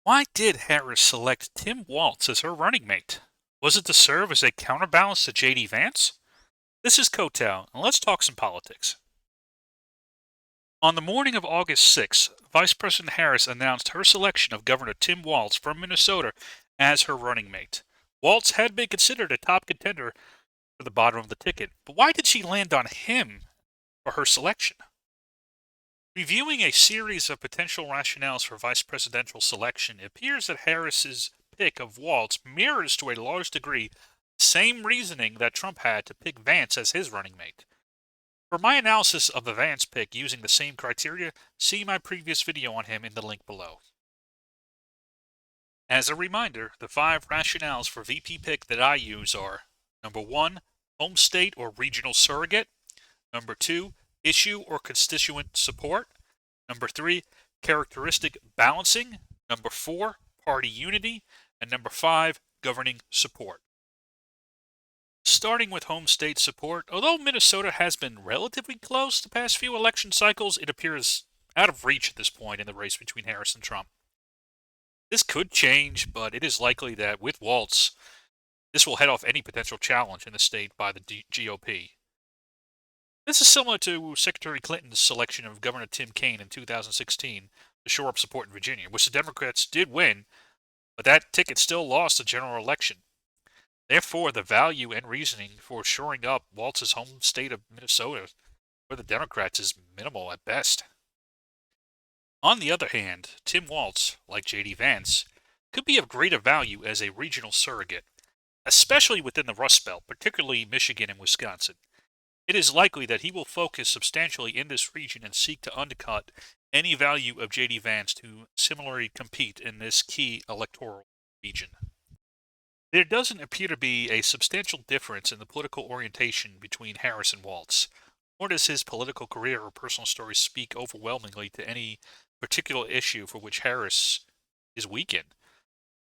Why did Harris select Tim Walz as her running mate? Was it to serve as a counterbalance to J.D. Vance? This is Kotal, and let's talk some politics. On the morning of August 6th, Vice President Harris announced her selection of Governor Tim Walz from Minnesota as her running mate. Walz had been considered a top contender for the bottom of the ticket, but why did she land on him for her selection? Reviewing a series of potential rationales for vice presidential selection, it appears that Harris's pick of Walz mirrors to a large degree the same reasoning that Trump had to pick Vance as his running mate. For my analysis of the Vance pick using the same criteria, see my previous video on him in the link below. As a reminder, the 5 rationales for VP pick that I use are: number 1, home state or regional surrogate; number 2, issue or constituent support; number 3, characteristic balancing; number 4, party unity; and number 5, governing support. Starting with home state support, although Minnesota has been relatively close the past few election cycles, it appears out of reach at this point in the race between Harris and Trump. This could change, but it is likely that with Walz, this will head off any potential challenge in the state by the GOP. This is similar to Secretary Clinton's selection of Governor Tim Kaine in 2016 to shore up support in Virginia, which the Democrats did win, but that ticket still lost the general election. Therefore, the value and reasoning for shoring up Walz's home state of Minnesota for the Democrats is minimal at best. On the other hand, Tim Walz, like J.D. Vance, could be of greater value as a regional surrogate, especially within the Rust Belt, particularly Michigan and Wisconsin. It is likely that he will focus substantially in this region and seek to undercut any value of J.D. Vance to similarly compete in this key electoral region. There doesn't appear to be a substantial difference in the political orientation between Harris and Walz, nor does his political career or personal story speak overwhelmingly to any particular issue for which Harris is weak in.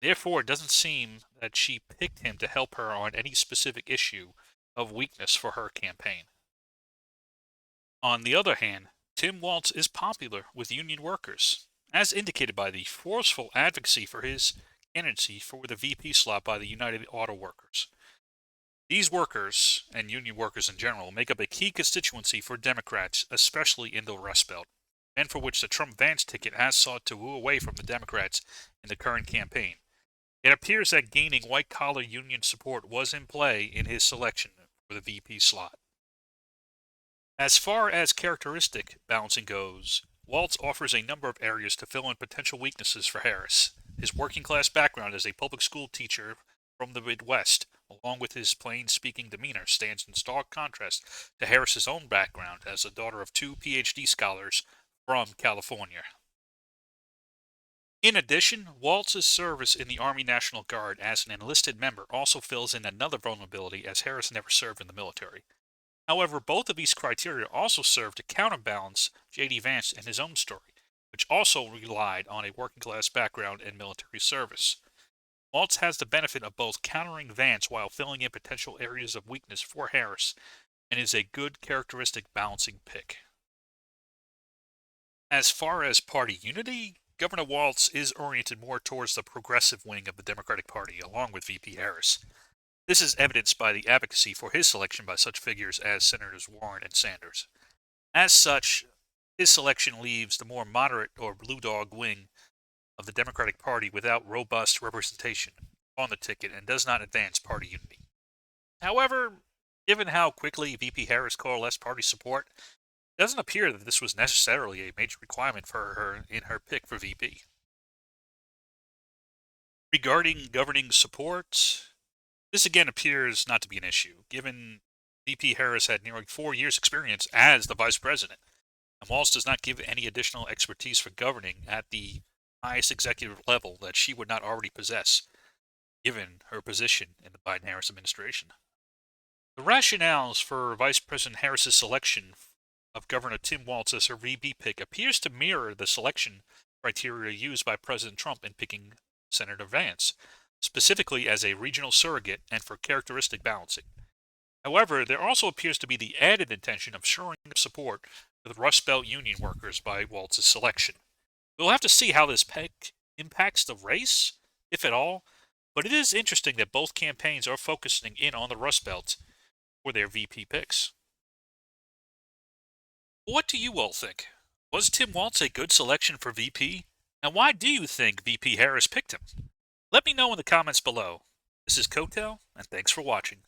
Therefore, it doesn't seem that she picked him to help her on any specific issue of weakness for her campaign. On the other hand, Tim Walz is popular with union workers, as indicated by the forceful advocacy for his candidacy for the VP slot by the United Auto Workers. These workers, and union workers in general, make up a key constituency for Democrats, especially in the Rust Belt, and for which the Trump-Vance ticket has sought to woo away from the Democrats in the current campaign. It appears that gaining white-collar union support was in play in his selection for the VP slot. As far as characteristic balancing goes, Walz offers a number of areas to fill in potential weaknesses for Harris. His working-class background as a public school teacher from the Midwest, along with his plain-speaking demeanor, stands in stark contrast to Harris's own background as the daughter of 2 PhD scholars from California. In addition, Walz's service in the Army National Guard as an enlisted member also fills in another vulnerability, as Harris never served in the military. However, both of these criteria also serve to counterbalance J.D. Vance and his own story, which also relied on a working-class background and military service. Walz has the benefit of both countering Vance while filling in potential areas of weakness for Harris, and is a good characteristic balancing pick. As far as party unity, Governor Walz is oriented more towards the progressive wing of the Democratic Party, along with VP Harris. This is evidenced by the advocacy for his selection by such figures as Senators Warren and Sanders. As such, his selection leaves the more moderate or blue dog wing of the Democratic Party without robust representation on the ticket and does not advance party unity. However, given how quickly VP Harris coalesced party support, it doesn't appear that this was necessarily a major requirement for her in her pick for VP. Regarding governing support, this again appears not to be an issue, given VP Harris had nearly 4 years' experience as the vice president, and Walz does not give any additional expertise for governing at the highest executive level that she would not already possess, given her position in the Biden-Harris administration. The rationales for Vice President Harris's selection of Governor Tim Walz as her VP pick appears to mirror the selection criteria used by President Trump in picking Senator Vance, specifically as a regional surrogate and for characteristic balancing. However, there also appears to be the added intention of shoring up support for the Rust Belt union workers by Walz's selection. We'll have to see how this pick impacts the race, if at all, but it is interesting that both campaigns are focusing in on the Rust Belt for their VP picks. What do you all think? Was Tim Walz a good selection for VP? And why do you think VP Harris picked him? Let me know in the comments below. This is Coattail, and thanks for watching.